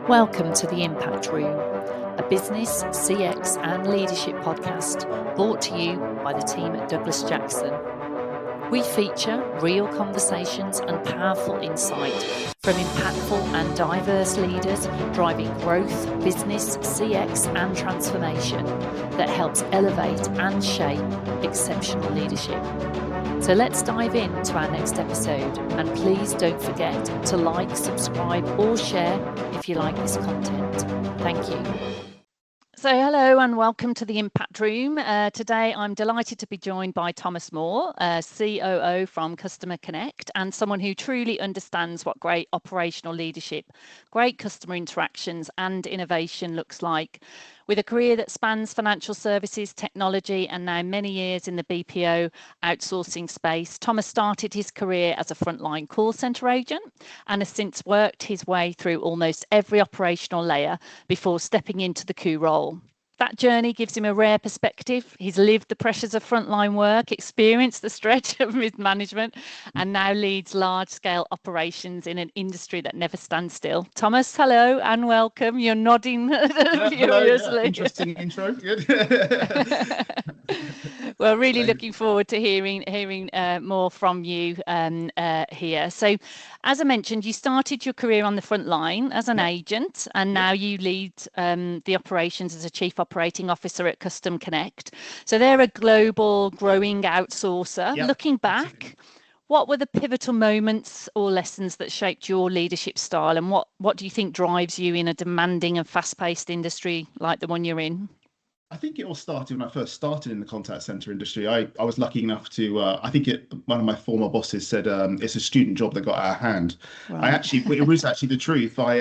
Welcome to the Impact Room, a business, CX and leadership podcast brought to you by the team at Douglas Jackson. We feature real conversations and powerful insight from impactful and diverse leaders driving growth, business, CX and transformation that helps elevate and shape exceptional leadership. So let's dive into our next episode, and please don't forget to like, subscribe or share if you like this content. Thank you. So hello and welcome to the Impact Room. Today I'm delighted to be joined by Thomas Moore, COO from Customer Connect, and someone who truly understands what great operational leadership, great customer interactions and innovation looks like. With a career that spans financial services, technology, and now many years in the BPO outsourcing space, Thomas started his career as a frontline call centre agent and has since worked his way through almost every operational layer before stepping into the COO role. That journey gives him a rare perspective. He's lived the pressures of frontline work, experienced the stretch of mid-management, and now leads large-scale operations in an industry that never stands still. Thomas, hello and welcome. You're nodding furiously. Hello, yeah. Interesting intro. Good. Well, really looking forward to hearing more from you here. So, as I mentioned, you started your career on the front line as an agent, and now you lead the operations as a chief operating officer at Customer Connect. So they're a global growing outsourcer. Looking back, what were the pivotal moments or lessons that shaped your leadership style, and what do you think drives you in a demanding and fast-paced industry like the one you're in? I think it all started when I first started in the contact center industry. I was lucky enough to, one of my former bosses said it's a student job that got out of hand. Right. It was actually the truth. I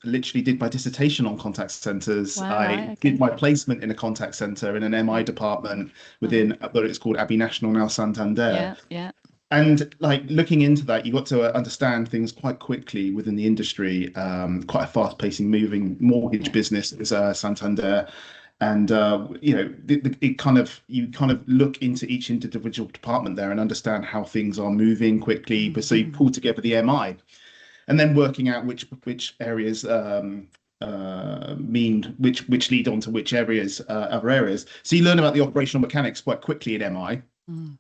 literally did my dissertation on contact centers. Wow, did my placement in a contact center in an MI department within what it's called Abbey National, now Santander. Yeah. And like looking into that, you got to understand things quite quickly within the industry. Quite a fast-pacing, moving mortgage business is Santander. And you kind of look into each individual department there and understand how things are moving quickly. But so you pull together the MI, and then working out which areas mean which lead on to which areas, other areas. So you learn about the operational mechanics quite quickly in MI.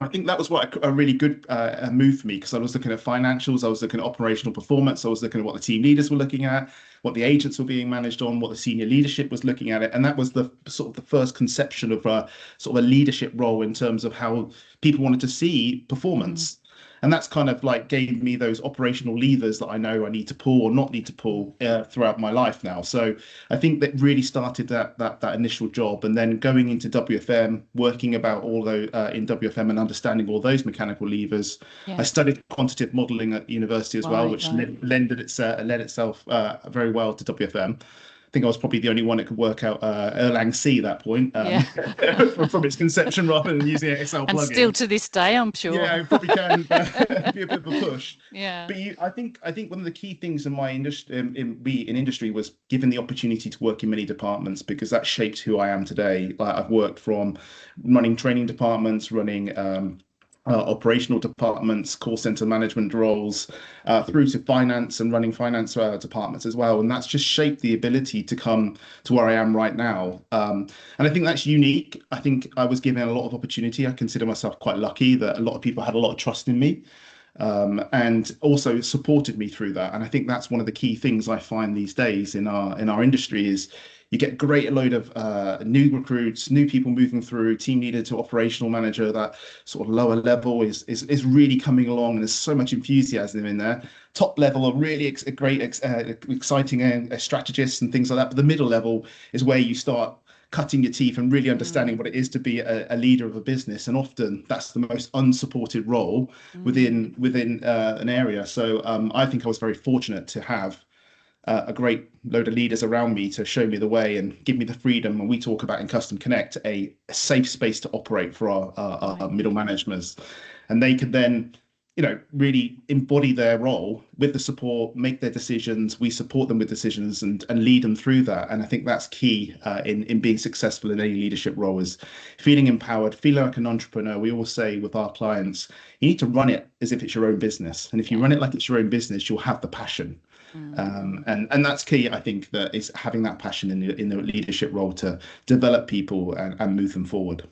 I think that was a really good move for me, because I was looking at financials, I was looking at operational performance, I was looking at what the team leaders were looking at, what the agents were being managed on, what the senior leadership was looking at it, and that was the sort of the first conception of a sort of a leadership role in terms of how people wanted to see performance. And that's kind of like gave me those operational levers that I know I need to pull or not need to pull throughout my life now. So I think that really started that initial job, and then going into WFM, working about all those in WFM and understanding all those mechanical levers. I studied quantitative modelling at university as well, which led itself very well to WFM. I think I was probably the only one that could work out Erlang C at that point from its conception, rather than using an Excel plugin. And still to this day, I'm sure. Yeah, it probably can be a bit of a push. Yeah. But I think one of the key things in my industry, in industry, was given the opportunity to work in many departments, because that shaped who I am today. I've worked from running training departments, running operational departments, call center management roles, through to finance and running finance departments as well. And that's just shaped the ability to come to where I am right now. And I think that's unique. I think I was given a lot of opportunity. I consider myself quite lucky that a lot of people had a lot of trust in me, and also supported me through that. And I think that's one of the key things I find these days in our industry is you get a great load of new recruits, new people moving through, team leader to operational manager. That sort of lower level is really coming along, and there's so much enthusiasm in there. Top level are really great, exciting strategists and things like that. But the middle level is where you start cutting your teeth and really understanding what it is to be a leader of a business. And often that's the most unsupported role within an area. So I think I was very fortunate to have a great load of leaders around me to show me the way and give me the freedom. And we talk about in Custom Connect a safe space to operate for our middle managements, and they could then really embody their role with the support, make their decisions. We support them with decisions and lead them through that. And I think that's key in being successful in any leadership role, is feeling empowered, feeling like an entrepreneur. We always say with our clients, you need to run it as if it's your own business. And if you run it like it's your own business, you'll have the passion. And that's key. I think that is having that passion in the leadership role to develop people and move them forward.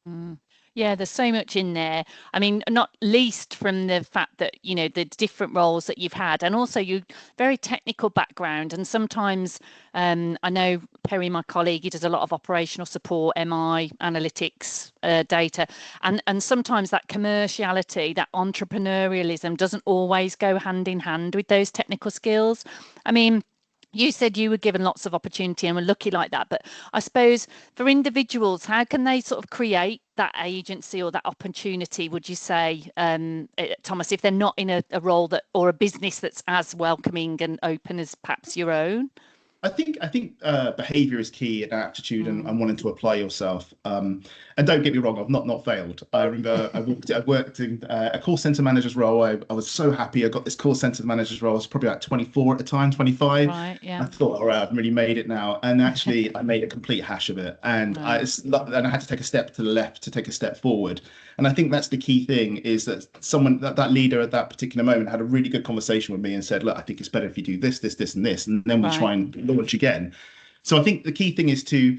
Mm. Yeah, there's so much in there. I mean, not least from the fact that, the different roles that you've had, and also you very technical background. And sometimes I know Perry, my colleague, he does a lot of operational support, MI, analytics, data. And sometimes that commerciality, that entrepreneurialism doesn't always go hand in hand with those technical skills. I mean, you said you were given lots of opportunity and were lucky like that, but I suppose for individuals, how can they sort of create that agency or that opportunity, would you say, Thomas, if they're not in a role that or a business that's as welcoming and open as perhaps your own? I think behavior is key and aptitude and wanting to apply yourself. And don't get me wrong, I've not failed. I remember I worked in a call center manager's role. I was so happy I got this call center manager's role. I was probably about 24 at the time, 25. Right, yeah. I thought, all right, I've really made it now. And actually, I made a complete hash of it. And I had to take a step to the left to take a step forward. And I think that's the key thing, is that that leader at that particular moment had a really good conversation with me and said, look, I think it's better if you do this, this, this, and this. And then we try and launch again. So I think the key thing is to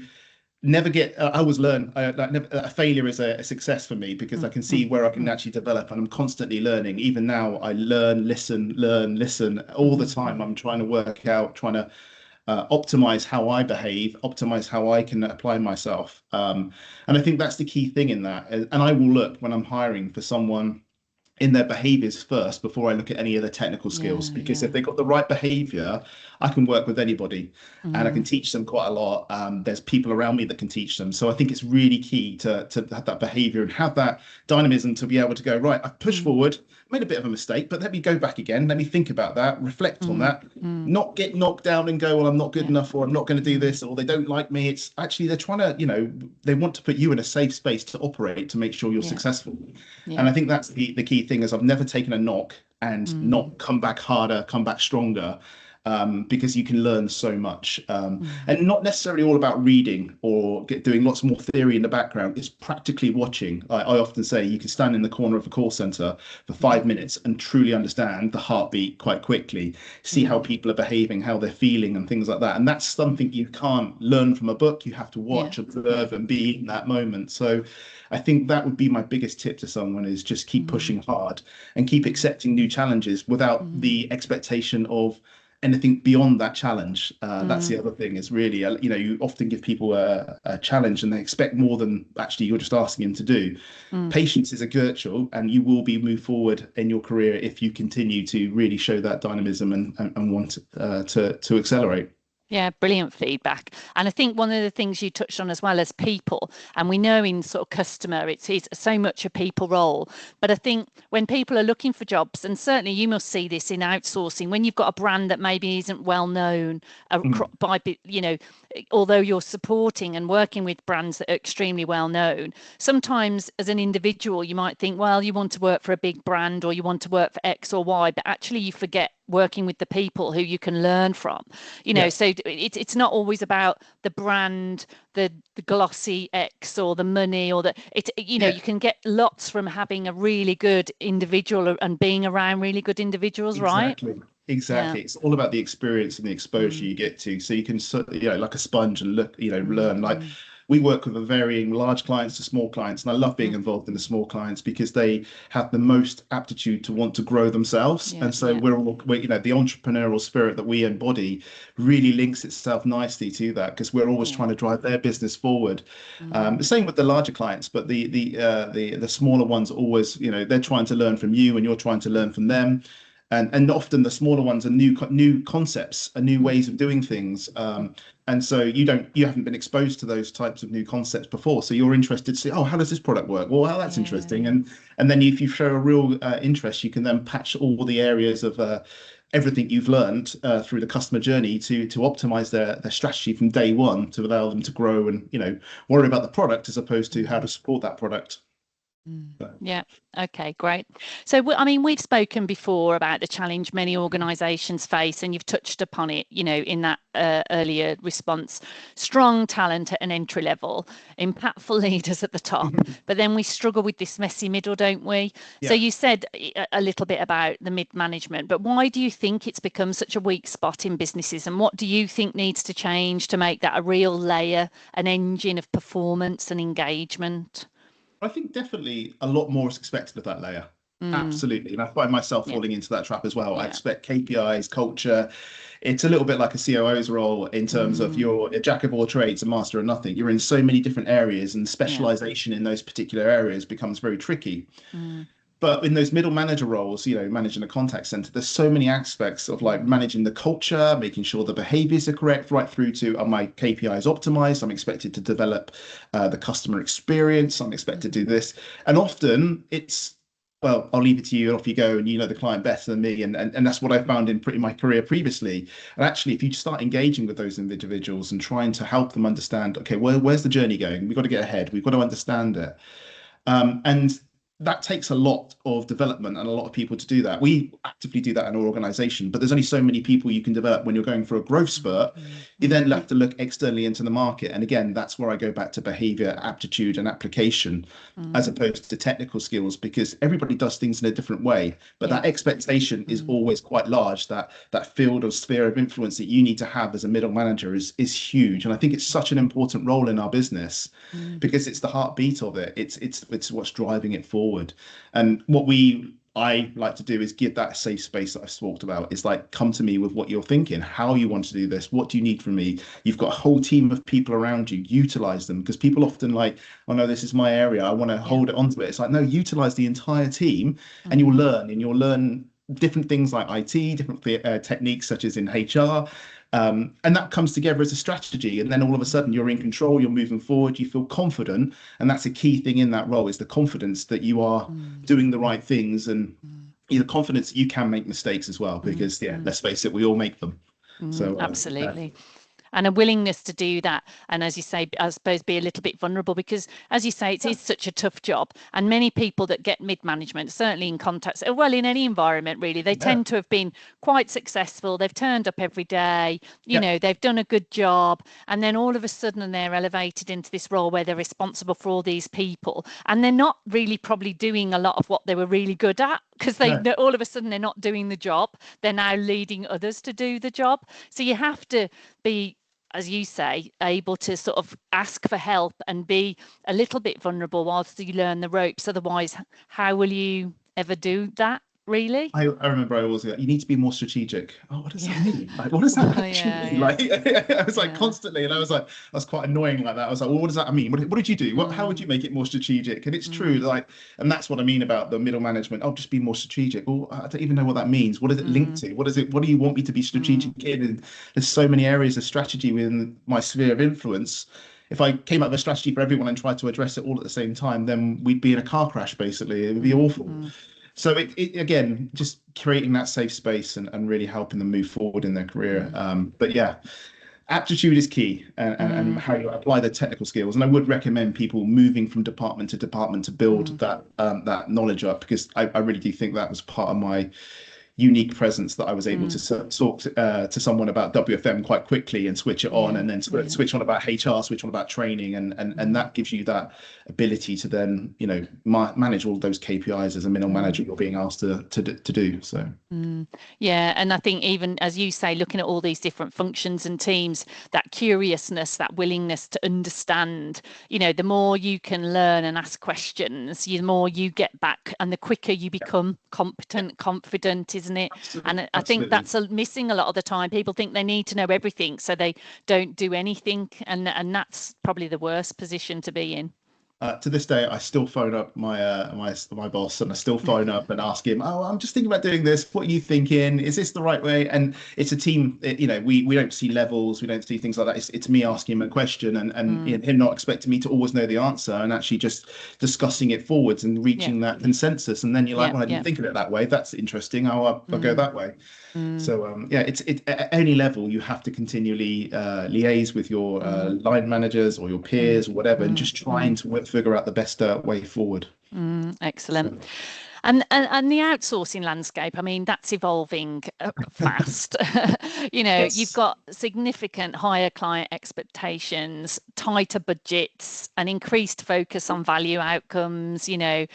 never get, I always learn, a failure is a success for me, because I can see where I can actually develop, and I'm constantly learning. Even now, I learn, listen all the time. I'm trying to work out, trying to optimize how I behave, optimize how I can apply myself. And I think that's the key thing in that. And I will look when I'm hiring for someone in their behaviors first before I look at any of the technical skills, because if they've got the right behavior, I can work with anybody and I can teach them quite a lot. There's people around me that can teach them. So I think it's really key to have that behavior and have that dynamism to be able to go, right, I push forward, made a bit of a mistake, but let me go back again. Let me think about that, reflect on that, not get knocked down and go, well, I'm not good enough, or I'm not going to do this, or they don't like me. It's actually, they're trying to, they want to put you in a safe space to operate, to make sure you're successful. And I think that's the key thing, is I've never taken a knock and not come back harder, come back stronger. Because you can learn so much, and not necessarily all about reading or doing lots more theory in the background. It's practically watching. I often say you can stand in the corner of a call center for 5 minutes and truly understand the heartbeat quite quickly, see how people are behaving, how they're feeling, and things like that. And that's something you can't learn from a book. You have to watch, observe, and be in that moment. So I think that would be my biggest tip to someone, is just keep pushing hard and keep accepting new challenges without the expectation of anything beyond that challenge. That's the other thing, is really, you often give people a challenge and they expect more than actually you're just asking them to do. Patience is a virtue, and you will be moved forward in your career if you continue to really show that dynamism and want to accelerate. Yeah, brilliant feedback. And I think one of the things you touched on as well as people, and we know in sort of customer, it's so much a people role. But I think when people are looking for jobs, and certainly you must see this in outsourcing, when you've got a brand that maybe isn't well known by, although you're supporting and working with brands that are extremely well known, sometimes as an individual, you might think, well, you want to work for a big brand or you want to work for X or Y, but actually you forget working with the people who you can learn from, so it's not always about the brand, the glossy X or the money, or you can get lots from having a really good individual and being around really good individuals, right? Exactly. It's all about the experience and the exposure you get to. So you can, like a sponge, and look, learn. Like, we work with a varying large clients to small clients, and I love being involved in the small clients because they have the most aptitude to want to grow themselves. And so we're the entrepreneurial spirit that we embody really links itself nicely to that, because we're always trying to drive their business forward. The same with the larger clients, but the smaller ones always, they're trying to learn from you and you're trying to learn from them. And often the smaller ones are new concepts, are new ways of doing things. And so you haven't been exposed to those types of new concepts before. So you're interested to see, how does this product work? Well, that's interesting. And then if you show a real interest, you can then patch all the areas of everything you've learned through the customer journey to optimize their strategy from day one, to allow them to grow and, worry about the product as opposed to how to support that product. Yeah. Okay, great. So, I mean, we've spoken before about the challenge many organisations face, and you've touched upon it, in that earlier response. Strong talent at an entry level, impactful leaders at the top, but then we struggle with this messy middle, don't we? Yeah. So you said a little bit about the mid-management, but why do you think it's become such a weak spot in businesses, and what do you think needs to change to make that a real layer, an engine of performance and engagement? I think definitely a lot more is expected of that layer. Absolutely. And I find myself falling into that trap as well. I expect KPIs, culture. It's a little bit like a COO's role in terms of you're a jack of all trades, a master of nothing. You're in so many different areas, and specialization in those particular areas becomes very tricky. But in those middle manager roles, managing a contact center, there's so many aspects of like managing the culture, making sure the behaviors are correct, right through to are my KPIs optimized? I'm expected to develop the customer experience. I'm expected to do this. And often it's, well, I'll leave it to you and off you go, and you know the client better than me. And that's what I found in my career previously. And actually, if you start engaging with those individuals and trying to help them understand, okay, where's the journey going? We've got to get ahead. We've got to understand it. And that takes a lot of development and a lot of people to do that. We actively do that in our organization, but there's only so many people you can develop when you're going for a growth spurt. You then have to look externally into the market. And again, that's where I go back to behavior, aptitude, and application as opposed to technical skills, because everybody does things in a different way. But that expectation is always quite large. That field or sphere of influence that you need to have as a middle manager is huge. And I think it's such an important role in our business because it's the heartbeat of it. It's what's driving it forward. And what I like to do is give that safe space that I've talked about. It's like, come to me with what you're thinking, how you want to do this, what do you need from me? You've got a whole team of people around you, utilize them, because people often like, oh no, this is my area, I want to hold it onto it. It's like, no, utilize the entire team and you'll learn different things like IT, different techniques such as in HR. And that comes together as a strategy. And then all of a sudden you're in control, you're moving forward, you feel confident. And that's a key thing in that role, is the confidence that you are doing the right things, and the confidence that you can make mistakes as well, because let's face it, we all make them. So absolutely. And a willingness to do that. And as you say, I suppose be a little bit vulnerable, because as you say, it is such a tough job. And many people that get mid-management, certainly in contacts, well, in any environment, really, they tend to have been quite successful. They've turned up every day, you know, they've done a good job. And then all of a sudden they're elevated into this role where they're responsible for all these people. And they're not really probably doing a lot of what they were really good at, because all of a sudden they're not doing the job. They're now leading others to do the job. So you have to be, as you say, able to sort of ask for help and be a little bit vulnerable whilst you learn the ropes. Otherwise, how will you ever do that, really? I remember I always go, you need to be more strategic. Oh, what does that mean? Like, what does that actually mean? Like, I was like constantly, and I was quite annoying like that. I was like, well, what does that mean? What did you do? How would you make it more strategic? And it's true, like, and that's what I mean about the middle management. Oh, just be more strategic. Well, I don't even know what that means. What does it link to? What do you want me to be strategic in? And there's so many areas of strategy within my sphere of influence. If I came up with a strategy for everyone and tried to address it all at the same time, then we'd be in a car crash, basically. It would be awful. So it again, just creating that safe space and really helping them move forward in their career. But yeah, aptitude is key, and how you apply the technical skills. And I would recommend people moving from department to department to build that knowledge up, because I really do think that was part of my unique presence, that I was able to talk to someone about WFM quite quickly and switch it on, and then switch on about HR, switch on about training, and that gives you that ability to then, you know, manage all those KPIs as a middle manager you're being asked to do. So yeah, and I think even as you say, looking at all these different functions and teams, that curiousness, that willingness to understand, you know, the more you can learn and ask questions, the more you get back, and the quicker you become competent, confident, isn't it? And I think that's missing a lot of the time. People think they need to know everything, so they don't do anything, and that's probably the worst position to be in. To this day, I still phone up my my boss, and I still phone up and ask him, oh, I'm just thinking about doing this. What are you thinking? Is this the right way? And it's a team, you know, we don't see levels, we don't see things like that. It's me asking him a question, and him not expecting me to always know the answer, and actually just discussing it forwards and reaching that consensus. And then you're like, well, I didn't think of it that way. That's interesting. I'll go that way. So yeah, it's at any level you have to continually liaise with your line managers or your peers or whatever, and just trying to figure out the best way forward. Excellent. So, And the outsourcing landscape, I mean, that's evolving fast. You've yes. got significant higher client expectations, tighter budgets, an increased focus on value outcomes. In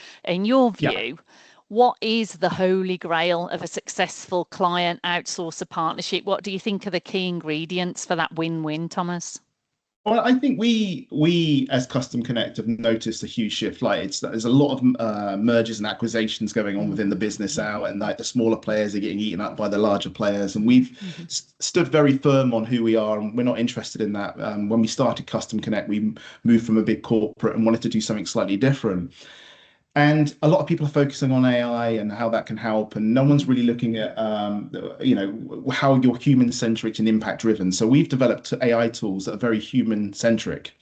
your Yeah. view, what is the holy grail of a successful client outsourcer partnership? What do you think are the key ingredients for that win-win, Thomas? Well, I think we as Custom Connect have noticed a huge shift. Like there's a lot of mergers and acquisitions going on within the business now, and like the smaller players are getting eaten up by the larger players. And we've stood very firm on who we are, and we're not interested in that. When we started Custom Connect, we moved from a big corporate and wanted to do something slightly different. And a lot of people are focusing on AI and how that can help, and no one's really looking at how you're human centric and impact driven. So we've developed AI tools that are very human centric,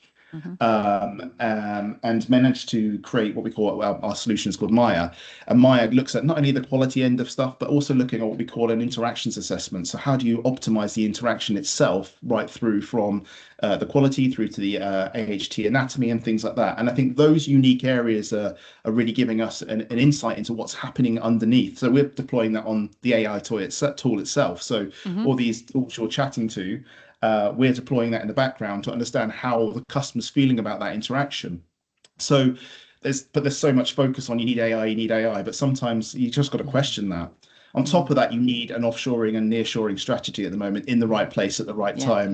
and managed to create what we call our solution is called Maya. And Maya looks at not only the quality end of stuff, but also looking at what we call an interactions assessment. So how do you optimize the interaction itself right through from the quality through to the AHT anatomy and things like that. And I think those unique areas are really giving us an insight into what's happening underneath. So we're deploying that on the AI tool itself. So all these tools you're chatting to, we're deploying that in the background to understand how the customer's feeling about that interaction. So there's so much focus on you need AI, but sometimes you just got to question that. On top of that, you need an offshoring and nearshoring strategy at the moment in the right place at the right time.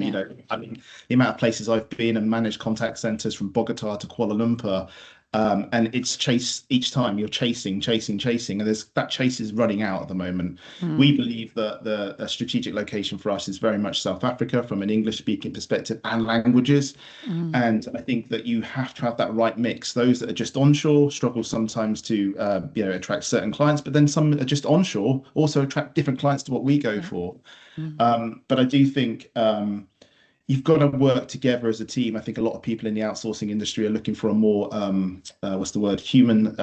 I mean, the amount of places I've been and managed contact centers from Bogota to Kuala Lumpur, and it's chase each time you're chasing, and that chase is running out at the moment. We believe that the strategic location for us is very much South Africa from an English speaking perspective and languages. And I think that you have to have that right mix. Those that are just onshore struggle sometimes to attract certain clients, but then some are just onshore also attract different clients to what we go for. But I do think you've got to work together as a team. I think a lot of people in the outsourcing industry are looking for a more human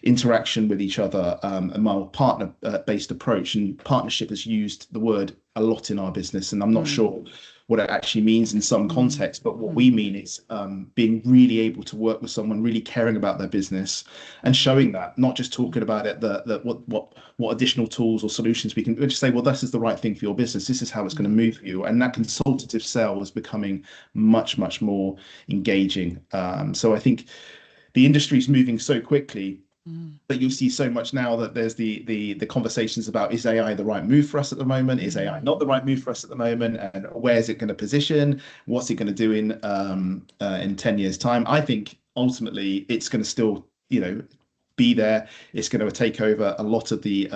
interaction with each other, a more partner-based approach. And partnership has used the word a lot in our business, and I'm not sure what it actually means in some context, but what we mean is being really able to work with someone, really caring about their business and showing that, not just talking about it, what additional tools or solutions we can just say, well, this is the right thing for your business. This is how it's going to move for you. And that consultative sell is becoming much, much more engaging. So I think the industry is moving so quickly. But you'll see so much now that there's the conversations about, is AI the right move for us at the moment? Is AI not the right move for us at the moment? And where is it going to position? What's it going to do in 10 years' time? I think ultimately it's going to still, be there. It's going to take over a lot of the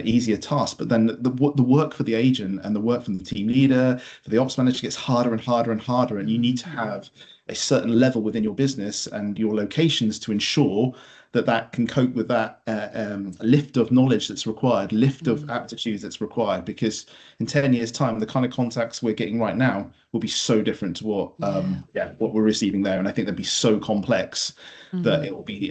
easier tasks. But then the work for the agent and the work from the team leader, for the ops manager gets harder and harder and harder. And you need to have a certain level within your business and your locations to ensure that can cope with that lift of knowledge that's required, lift of aptitudes that's required, because in 10 years' time, the kind of contacts we're getting right now will be so different to what we're receiving there. And I think they'll be so complex that it'll be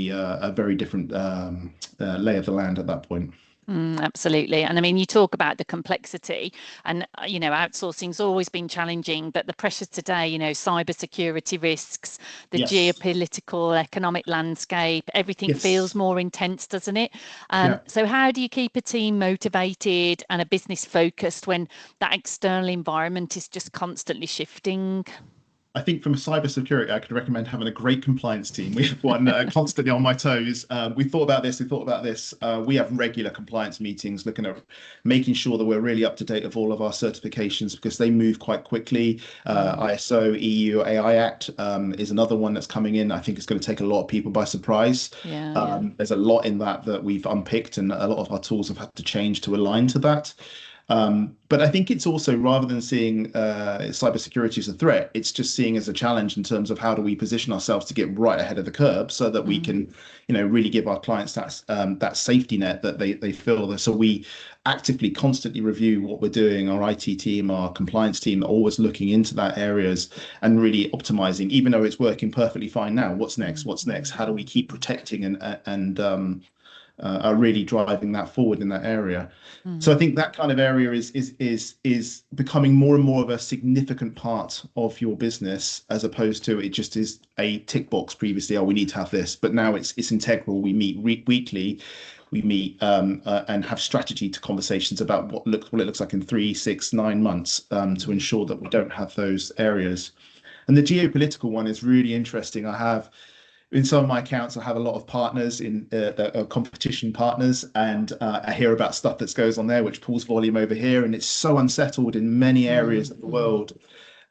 a very different lay of the land at that point. Absolutely. And I mean, you talk about the complexity and, outsourcing's always been challenging, but the pressures today, cybersecurity risks, the geopolitical, economic landscape, everything feels more intense, doesn't it? So how do you keep a team motivated and a business focused when that external environment is just constantly shifting? I think from a cybersecurity, I could recommend having a great compliance team. We have one constantly on my toes. We thought about this. We have regular compliance meetings looking at making sure that we're really up to date with all of our certifications because they move quite quickly. ISO, EU, AI Act is another one that's coming in. I think it's going to take a lot of people by surprise. There's a lot in that we've unpicked, and a lot of our tools have had to change to align to that. But I think it's also, rather than seeing cybersecurity as a threat, it's just seeing as a challenge in terms of how do we position ourselves to get right ahead of the curve so that we can, really give our clients that safety net that they feel. So we actively, constantly review what we're doing. Our IT team, our compliance team are always looking into that areas and really optimizing, even though it's working perfectly fine now. What's next? How do we keep protecting and are really driving that forward in that area. So I think that kind of area is becoming more and more of a significant part of your business, as opposed to it just is a tick box previously. Oh, we need to have this, but now it's integral. We meet weekly. We meet and have strategy to conversations about what it looks like in 3, 6, 9 months to ensure that we don't have those areas. And the geopolitical one is really interesting. I have in some of my accounts, I have a lot of partners in that are competition partners, and I hear about stuff that goes on there, which pulls volume over here, and it's so unsettled in many areas of the world.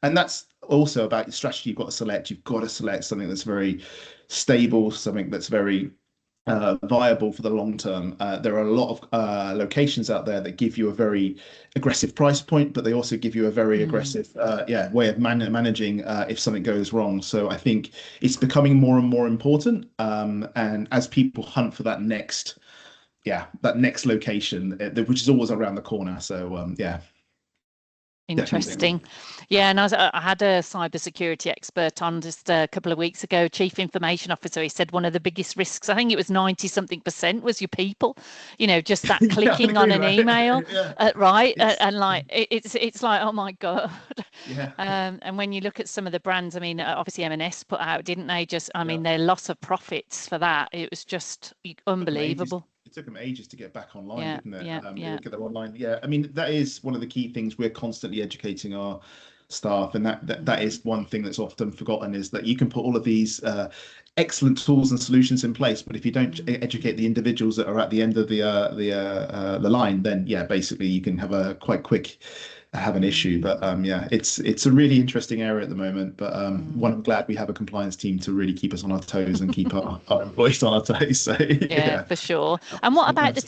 And that's also about your strategy. You've got to select. You've got to select something that's very stable, something that's very viable for the long term. There are a lot of locations out there that give you a very aggressive price point, but they also give you a very aggressive way of managing if something goes wrong. So I think it's becoming more and more important. And as people hunt for that next location, which is always around the corner. So Interesting. Yeah, and I had a cybersecurity expert on just a couple of weeks ago, chief information officer. He said one of the biggest risks, I think it was 90-something%, was your people. Just that clicking on an email, right? And like it's like, oh my God. Yeah. And when you look at some of the brands, I mean, obviously M&S put out, didn't they? I mean, their loss of profits for that, it was just unbelievable. It took them ages to get back online, didn't it? Get them online. Yeah, I mean, that is one of the key things. We're constantly educating our staff, and that is one thing that's often forgotten, is that you can put all of these excellent tools and solutions in place, but if you don't educate the individuals that are at the end of the line, then basically you can have a quite quick have an issue. But it's a really interesting area at the moment, but one, I'm glad we have a compliance team to really keep us on our toes and keep our employees on our toes. So for sure. And what about the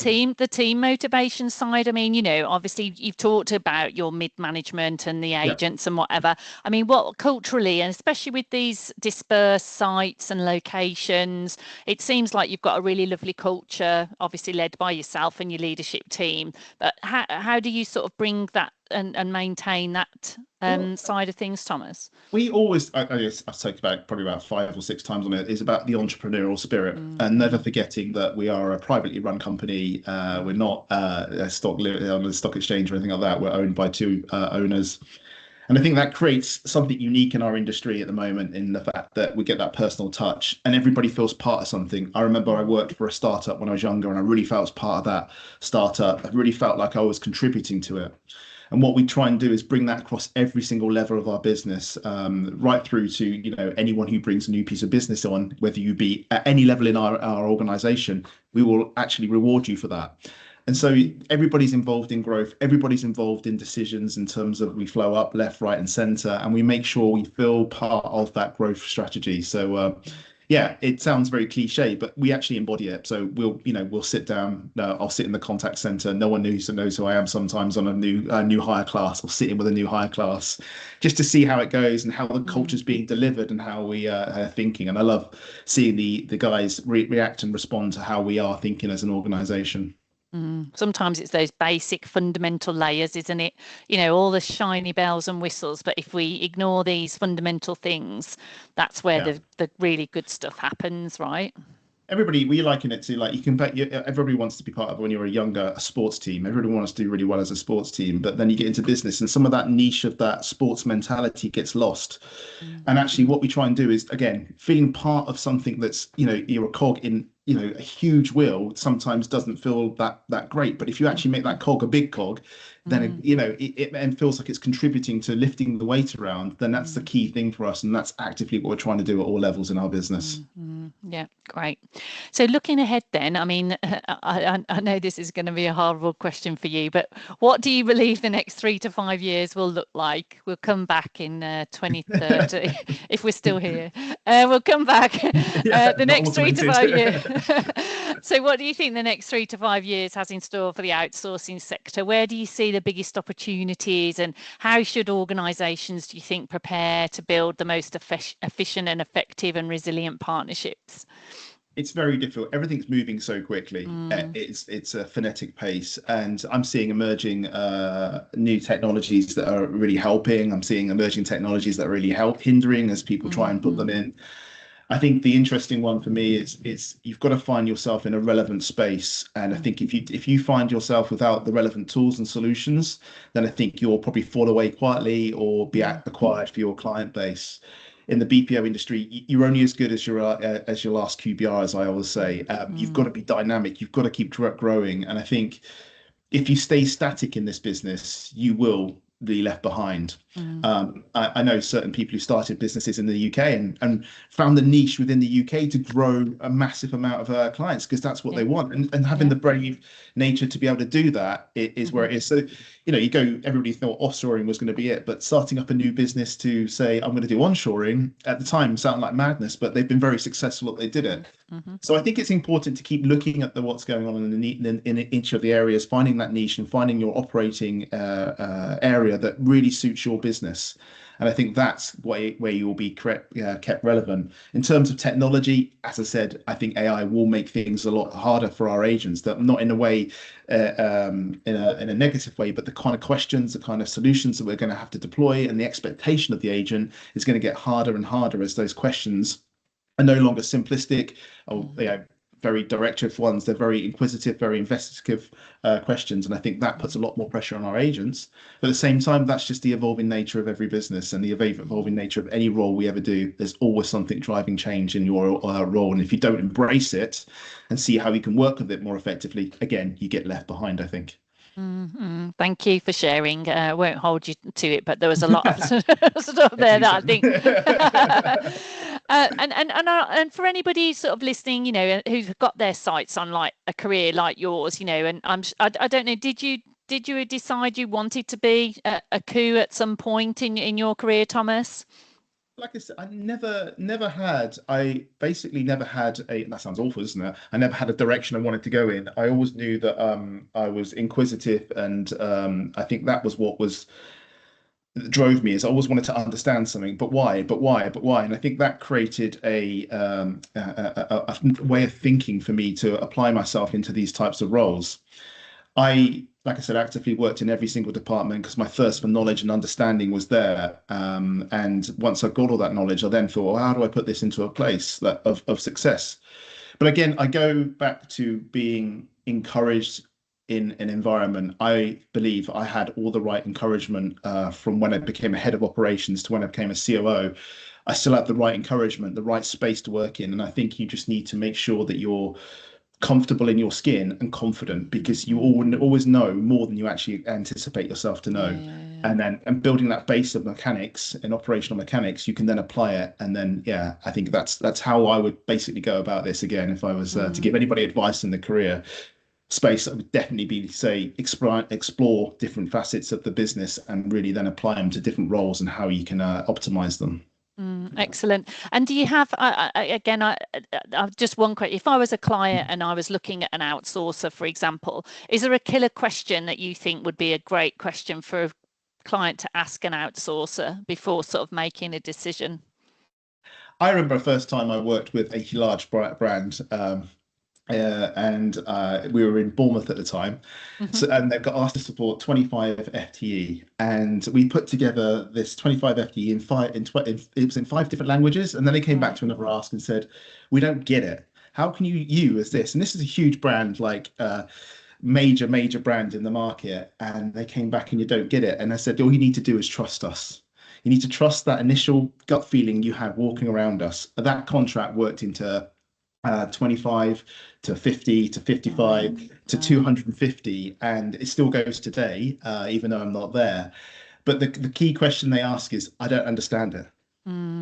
team motivation side? I mean, obviously you've talked about your mid-management and the agents and whatever. I mean, what culturally, and especially with these dispersed sites and locations, it seems like you've got a really lovely culture, obviously led by yourself and your leadership team. But how do you sort of bring that and maintain that side of things, Thomas? We always, I've talked about probably about 5 or 6 times on it, is about the entrepreneurial spirit, and never forgetting that we are a privately run company. We're not a stock on the stock exchange or anything like that. We're owned by 2 owners. And I think that creates something unique in our industry at the moment, in the fact that we get that personal touch and everybody feels part of something. I remember I worked for a startup when I was younger, and I really felt part of that startup. I really felt like I was contributing to it. And what we try and do is bring that across every single level of our business, right through to anyone who brings a new piece of business on, whether you be at any level in our organization, we will actually reward you for that. And so everybody's involved in growth, everybody's involved in decisions in terms of we flow up, left, right, and center, and we make sure we feel part of that growth strategy. So it sounds very cliche, but we actually embody it. So we'll sit down. I'll sit in the contact center. No one knows who I am sometimes on a new hire class. I'll sit in with a new hire class just to see how it goes and how the culture's being delivered and how we are thinking. And I love seeing the guys react and respond to how we are thinking as an organization. Sometimes it's those basic fundamental layers, isn't it? All the shiny bells and whistles. But if we ignore these fundamental things, that's where the really good stuff happens, right? We liken it to, like, you can bet everybody wants to be part of, when you're a sports team. Everybody wants to do really well as a sports team, but then you get into business and some of that niche of that sports mentality gets lost. And actually what we try and do is, again, feeling part of something that's, you're a cog in, a huge wheel sometimes doesn't feel that great. But if you actually make that cog a big cog, then it feels like it's contributing to lifting the weight around, then that's the key thing for us. And that's actively what we're trying to do at all levels in our business. Yeah, great. So looking ahead then, I mean, I know this is going to be a horrible question for you, but what do you believe the next 3 to 5 years will look like? We'll come back in 2030 if we're still here. We'll come back the next 3 to 5 years. So what do you think the next 3 to 5 years has in store for the outsourcing sector? Where do you see the biggest opportunities, and how should organisations, do you think, prepare to build the most efficient and effective and resilient partnerships? It's very difficult. Everything's moving so quickly. It's a frenetic pace, and I'm seeing emerging new technologies that are really helping. I'm seeing emerging technologies that are really hindering as people try and put them in. I think the interesting one for me is you've got to find yourself in a relevant space. And I think if you find yourself without the relevant tools and solutions, then I think you'll probably fall away quietly or be acquired for your client base. In the BPO industry, you're only as good as your last QBR, as I always say. You've got to be dynamic. You've got to keep growing. And I think if you stay static in this business, you will be left behind. I know certain people who started businesses in the UK and found the niche within the UK to grow a massive amount of clients because that's what they want. And having the brave nature to be able to do that is where it is. So, everybody thought offshoring was going to be it, but starting up a new business to say, I'm going to do onshoring at the time sounded like madness, but they've been very successful that they did it. So I think it's important to keep looking at what's going on in each of the areas, finding that niche and finding your operating area that really suits your business. And I think that's where you will be kept relevant. In terms of technology, as I said, I think AI will make things a lot harder for our agents, that not in a way, in a negative way, but the kind of questions, the kind of solutions that we're going to have to deploy and the expectation of the agent is going to get harder and harder as those questions are no longer simplistic or very directive ones. They're very inquisitive, very investigative questions. And I think that puts a lot more pressure on our agents. But at the same time, that's just the evolving nature of every business and the evolving nature of any role we ever do. There's always something driving change in your role. And if you don't embrace it and see how you can work with it more effectively, again, you get left behind, I think. Thank you for sharing. I won't hold you to it, but there was a lot of stuff there that I think. And for anybody sort of listening, who've got their sights on like a career like yours, and I don't know, did you decide you wanted to be a COO at some point in your career, Thomas? Like I said, I basically never had that sounds awful, isn't it? I never had a direction I wanted to go in. I always knew that I was inquisitive, and I think that was what drove me, is I always wanted to understand something, but why? And I think that created a way of thinking for me to apply myself into these types of roles. Like I said, actively worked in every single department because my thirst for knowledge and understanding was there. And once I got all that knowledge, I then thought, well, how do I put this into a place of success? But again, I go back to being encouraged in an environment. I believe I had all the right encouragement from when I became a head of operations to when I became a COO. I still have the right encouragement, the right space to work in. And I think you just need to make sure that you're comfortable in your skin and confident, because you always know more than you actually anticipate yourself to know. And building that base of mechanics and operational mechanics, you can then apply it. And then I think that's how I would basically go about this. Again, if I was to give anybody advice in the career space, I would definitely be say explore different facets of the business and really then apply them to different roles and how you can optimize them. Excellent. And do you have, again, just one question. If I was a client and I was looking at an outsourcer, for example, is there a killer question that you think would be a great question for a client to ask an outsourcer before sort of making a decision? I remember the first time I worked with a large brand, and we were in Bournemouth at the time. And they've got asked to support 25 FTE, and we put together this 25 FTE it was in 5 different languages. And then they came back to another ask and said, we don't get it. How can you as this? And this is a huge brand, like major brand in the market. And they came back and you don't get it. And I said, all you need to do is trust us. You need to trust that initial gut feeling you had walking around us. That contract worked into 25 to 50 to 55 to 250, and it still goes today, even though I'm not there. But the key question they ask is, I don't understand it.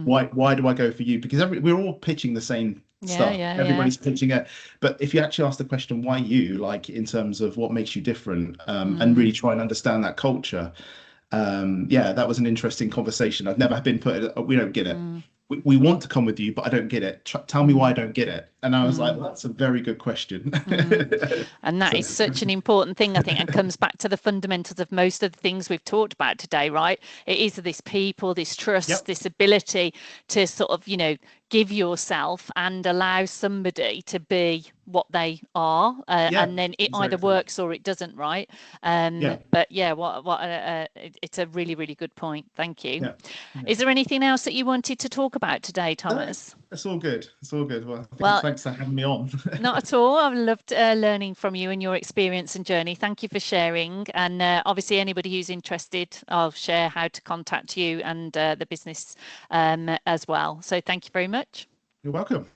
Why do I go for you? Because we're all pitching the same stuff. Everybody's pitching it. But if you actually ask the question, why you, like in terms of what makes you different, and really try and understand that culture, that was an interesting conversation. I've never been we don't get it. We want to come with you, but I don't get it. Tell me why I don't get it. And I was like, well, that's a very good question. And that is such an important thing, I think, and comes back to the fundamentals of most of the things we've talked about today, right? It is this people, this trust, this ability to sort of, give yourself and allow somebody to be what they are, and then it either works or it doesn't, right? But it's a really, really good point. Thank you. Is there anything else that you wanted to talk about today, Thomas? It's all good. It's all good. Well, Well, thanks for having me on. not at all. I've loved learning from you and your experience and journey. Thank you for sharing. And obviously, anybody who's interested, I'll share how to contact you and the business as well. So thank you very much. You're welcome.